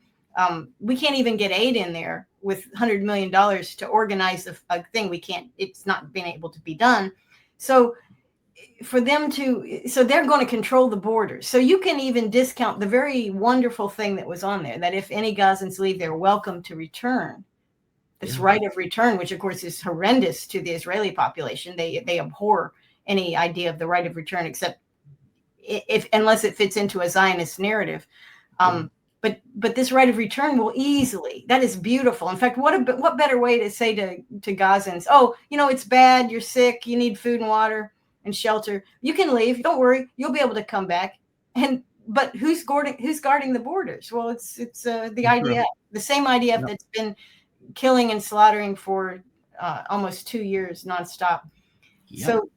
We can't even get aid in there with $100 million to organize a thing. It's not been able to be done. So they're going to control the borders. So you can even discount the very wonderful thing that was on there, that if any Gazans leave, they're welcome to return. This right of return, which of course is horrendous to the Israeli population. They abhor any idea of the right of return, except unless it fits into a Zionist narrative. But this right of return will easily, that is beautiful. In fact, what better way to say to Gazans, it's bad, you're sick, you need food and water and shelter. You can leave, don't worry, you'll be able to come back. But who's guarding the borders? Well, it's the IDF, the same IDF that's been killing and slaughtering for almost 2 years nonstop. Yep. So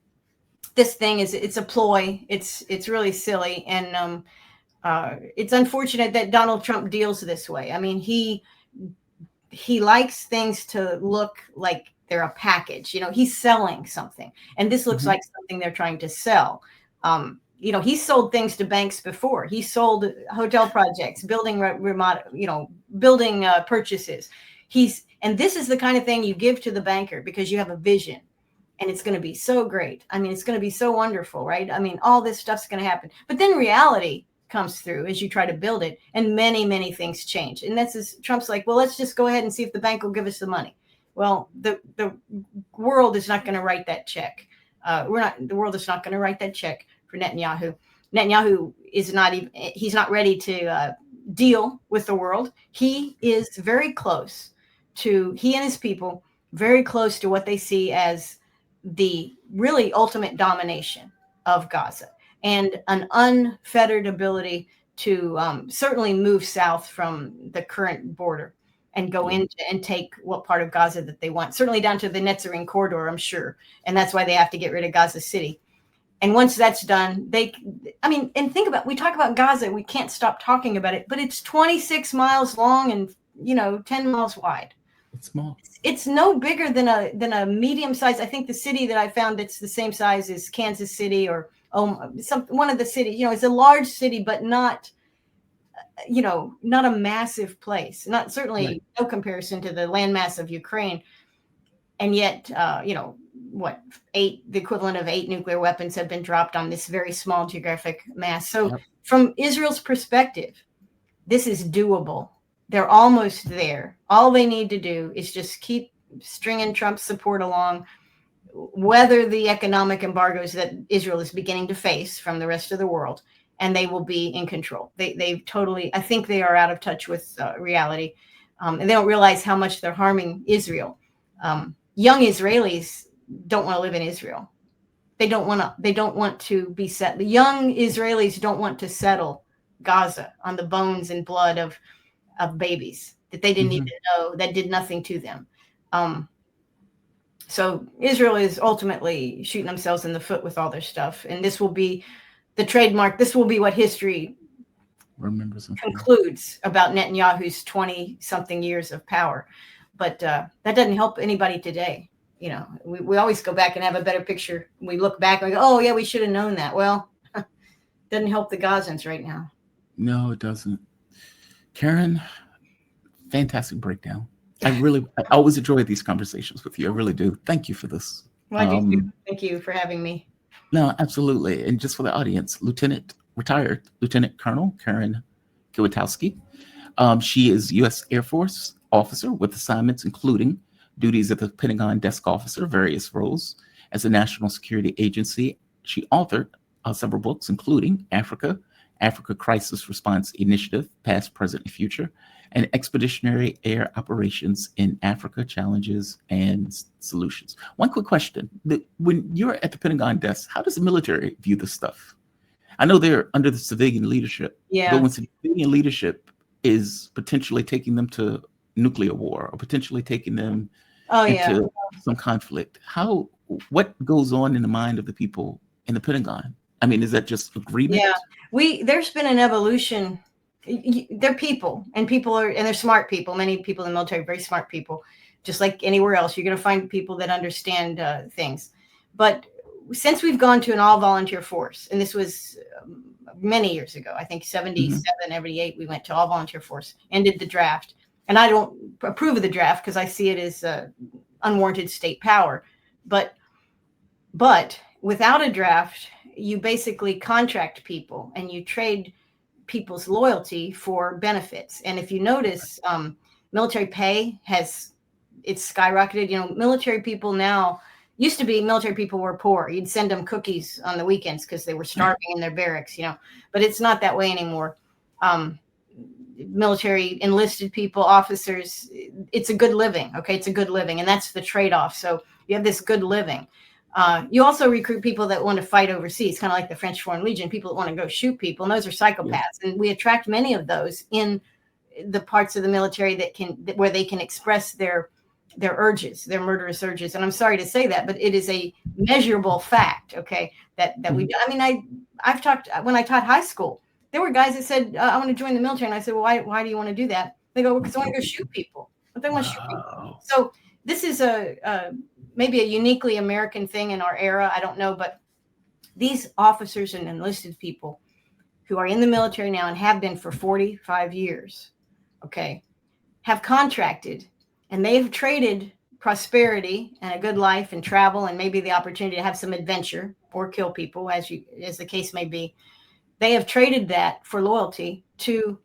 this thing it's a ploy. It's really silly. And it's unfortunate that Donald Trump deals this way. I mean, he likes things to look like they're a package. He's selling something, and this looks like something they're trying to sell. He sold things to banks before. He sold hotel projects, building building purchases. And this is the kind of thing you give to the banker because you have a vision, and it's going to be so great. I mean, it's going to be so wonderful, right? I mean, all this stuff's going to happen, but then reality comes through as you try to build it, and many, many things change. And Trump's like, well, let's just go ahead and see if the bank will give us the money. Well, the world is not going to write that check. The world is not going to write that check for Netanyahu. Netanyahu he's not ready to deal with the world. He is very close he and his people, very close to what they see as the really ultimate domination of Gaza and an unfettered ability to certainly move south from the current border and go into and take what part of Gaza that they want, certainly down to the Netzarim corridor, I'm sure. And that's why they have to get rid of Gaza City. And once that's done, and think about, we talk about Gaza, we can't stop talking about it, but it's 26 miles long and, 10 miles wide. It's small. It's no bigger than a medium size. I think the city that I found, it's the same size as Kansas City or one of the cities. It's a large city, but not a massive place. Not certainly no comparison to the landmass of Ukraine. And yet, the equivalent of 8 nuclear weapons have been dropped on this very small geographic mass. So from Israel's perspective, this is doable. They're almost there. All they need to do is just keep stringing Trump's support along, weather the economic embargoes that Israel is beginning to face from the rest of the world, and they will be in control. They've totally, I think they are out of touch with reality, and they don't realize how much they're harming Israel. Young Israelis don't want to live in Israel. They don't want to be set. The young Israelis don't want to settle Gaza on the bones and blood of babies that they didn't even know, that did nothing to them. So Israel is ultimately shooting themselves in the foot with all their stuff. And this will be the trademark. This will be what history concludes about Netanyahu's 20-something years of power. But that doesn't help anybody today. You know, we always go back and have a better picture. We look back and we go, oh, yeah, we should have known that. Well, doesn't help the Gazans right now. No, it doesn't. Karen, fantastic breakdown. I always enjoy these conversations with you. I really do. Thank you for this. Well, I do. Thank you for having me. No, absolutely. And just for the audience, retired Lieutenant Colonel Karen Kwiatkowski. She is U.S. Air Force officer with assignments including duties as the Pentagon desk officer, various roles as a national security agency. She authored several books, including Africa Crisis Response Initiative, Past, Present, and Future, and Expeditionary Air Operations in Africa, Challenges and Solutions. One quick question. When you're at the Pentagon desk, how does the military view this stuff? I know they're under the civilian leadership, but when civilian leadership is potentially taking them to nuclear war or potentially taking them into some conflict, what goes on in the mind of the people in the Pentagon? I mean, is that just agreement? Yeah, there's been an evolution. They're people, and they're smart people. Many people in the military are very smart people. Just like anywhere else, you're going to find people that understand things. But since we've gone to an all-volunteer force, and this was many years ago, I think 77, 78, we went to all-volunteer force, ended the draft. And I don't approve of the draft because I see it as unwarranted state power. But without a draft, you basically contract people and you trade people's loyalty for benefits. And if you notice, military pay it's skyrocketed. You know, military people now, used to be military people were poor. You'd send them cookies on the weekends because they were starving in their barracks, you know, but it's not that way anymore. Military enlisted people, officers, it's a good living. Okay. It's a good living. And that's the trade-off. So you have this good living. You also recruit people that want to fight overseas, kind of like the French Foreign Legion, people that want to go shoot people. And those are psychopaths. And we attract many of those in the parts of the military where they can express their urges, their murderous urges. And I'm sorry to say that, but it is a measurable fact. Okay. That we, I mean, I've talked, when I taught high school, there were guys that said, I want to join the military. And I said, well, why do you want to do that? They go, because I want to go shoot people. But they want to shoot people. So this is maybe a uniquely American thing in our era. I don't know. But these officers and enlisted people who are in the military now and have been for 45 years, okay, have contracted and they've traded prosperity and a good life and travel and maybe the opportunity to have some adventure or kill people, as the case may be. They have traded that for loyalty to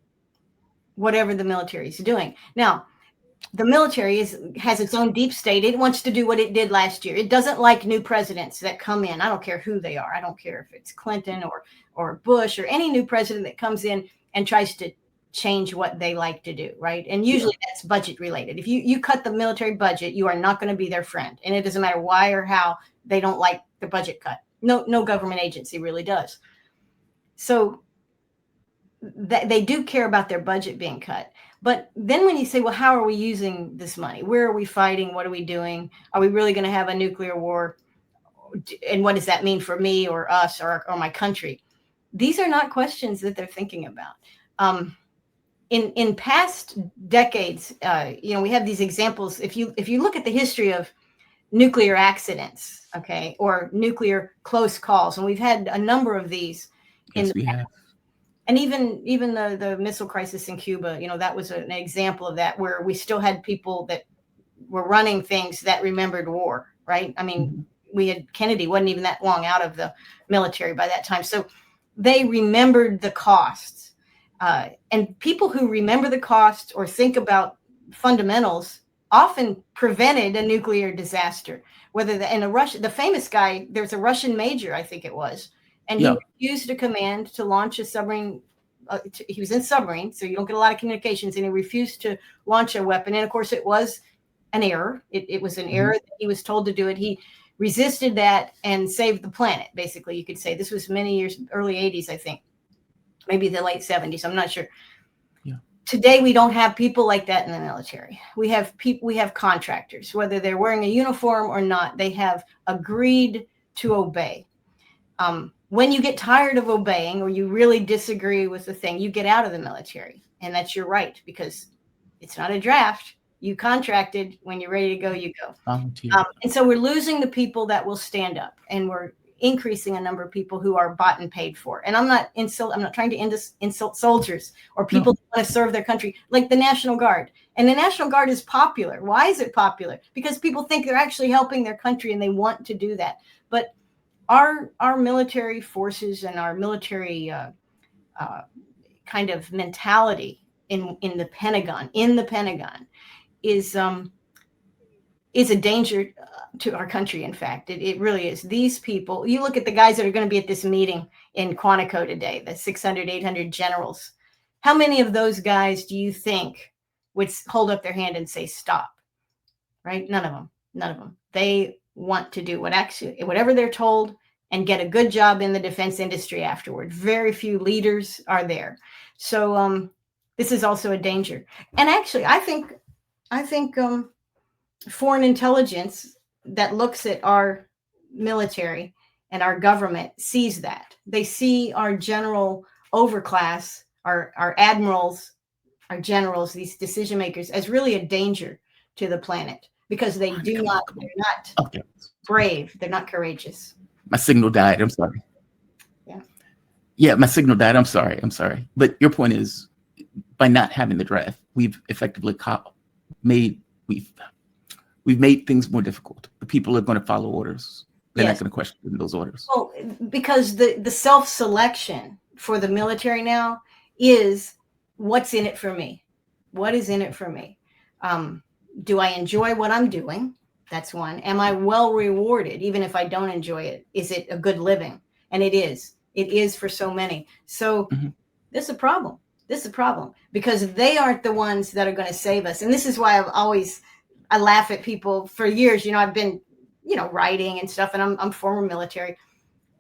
whatever the military is doing. Now, the military has its own deep state. It wants to do what it did last year. It doesn't like new presidents that come in. I don't care who they are. I don't care if it's Clinton or Bush or any new president that comes in and tries to change what they like to do, right? And usually that's budget related. If you cut the military budget, you are not going to be their friend. And it doesn't matter why or how they don't like the budget cut. No government agency really does. So they do care about their budget being cut. But then when you say, well, how are we using this money? Where are we fighting? What are we doing? Are we really going to have a nuclear war? And what does that mean for me or us or my country? These are not questions that they're thinking about. In past decades, we have these examples. If you look at the history of nuclear accidents, okay, or nuclear close calls, and we've had a number of these. Yes, we have. And even the missile crisis in Cuba, that was an example of that, where we still had people that were running things that remembered war, right? I mean, we had Kennedy wasn't even that long out of the military by that time. So they remembered the costs. And people who remember the cost or think about fundamentals often prevented a nuclear disaster. The famous guy, there's a Russian major, I think it was, and he refused a command to launch a submarine. He was in submarine, so you don't get a lot of communications, and he refused to launch a weapon. And of course, it was an error. It was an error that he was told to do it. He resisted that and saved the planet. Basically, you could say this was many years, early 80s, I think, maybe the late 70s. I'm not sure. Yeah. Today, we don't have people like that in the military. We have people, we have contractors, whether they're wearing a uniform or not, they have agreed to obey. When you get tired of obeying or you really disagree with the thing, you get out of the military. And that's your right, because it's not a draft. You contracted. When you're ready to go, you go. Volunteer. And so we're losing the people that will stand up, and we're increasing a number of people who are bought and paid for. And I'm not trying to insult soldiers or people who want to serve their country, like the National Guard. And the National Guard is popular. Why is it popular? Because people think they're actually helping their country and they want to do that. But our military forces and our military kind of mentality in the Pentagon is a danger to our country. In fact, it really is. These people, you look at the guys that are going to be at this meeting in Quantico today, the 600, 800 generals. How many of those guys do you think would hold up their hand and say, stop? Right? None of them. They want to do whatever they're told and get a good job in the defense industry afterward. Very few leaders are there. So this is also a danger. And actually, I think foreign intelligence that looks at our military and our government sees that. They see our general overclass, our admirals, our generals, these decision makers, as really a danger to the planet, because they're not brave. They're not courageous. My signal died. I'm sorry. Yeah. Yeah, my signal died. I'm sorry. But your point is, by not having the draft, we've effectively we've made things more difficult. The people are going to follow orders. They're not going to question those orders. Well, because the self-selection for the military now is, what's in it for me? What is in it for me? Do I enjoy what I'm doing? That's one. Am I well rewarded, even if I don't enjoy it? Is it a good living? And it is. It is for so many. So this is a problem. Because they aren't the ones that are going to save us. And this is why I laugh at people for years. I've been, writing and stuff, and I'm former military.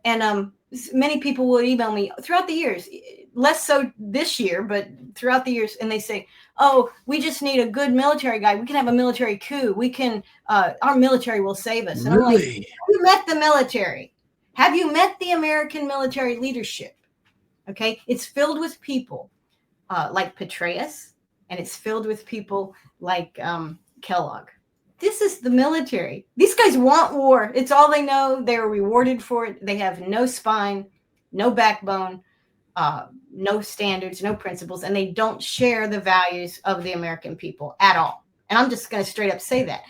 And many people will email me throughout the years, less so this year, but throughout the years. And they say, oh, we just need a good military guy. We can have a military coup. We can, our military will save us. And I'm like, have you met the military? Have you met the American military leadership? Okay. It's filled with people like Petraeus, and it's filled with people like Kellogg. This is the military. These guys want war. It's all they know. They are rewarded for it. They have no spine, no backbone, no standards, no principles, and they don't share the values of the American people at all. And I'm just going to straight up say that.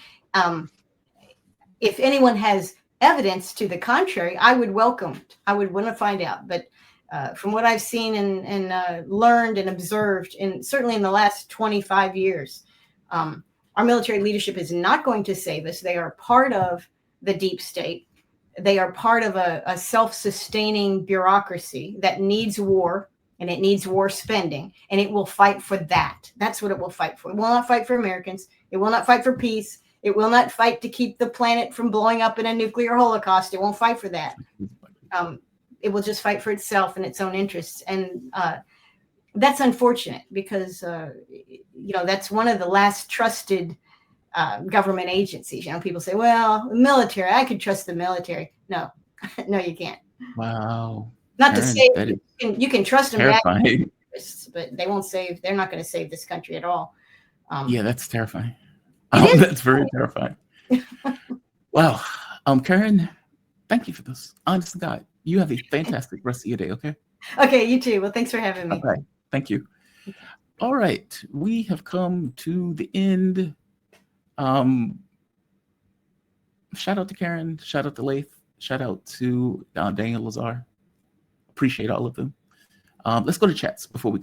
If anyone has evidence to the contrary, I would welcome it. I would want to find out. But from what I've seen and learned and observed, certainly in the last 25 years, our military leadership is not going to save us. They are part of the deep state. They are part of a self-sustaining bureaucracy that needs war, and it needs war spending, and it will fight for that. That's what it will fight for. It will not fight for Americans. It will not fight for peace. It will not fight to keep the planet from blowing up in a nuclear holocaust. It won't fight for that. It will just fight for itself and its own interests. And that's unfortunate, because, that's one of the last trusted government agencies. People say, well, the military, I could trust the military. No, no, you can't. Wow. Not to say that you can trust them, terrifying. but they won't save. They're not going to save this country at all. Yeah, that's terrifying. That's very terrifying. Wow. Karen, thank you for this. Honest to God, you have a fantastic rest of your day, okay? Okay, you too. Well, thanks for having me. Okay, thank you. All right, we have come to the end. Shout out to Karen, shout out to Laith, shout out to Daniel Lazar. Appreciate all of them. Let's go to chats before we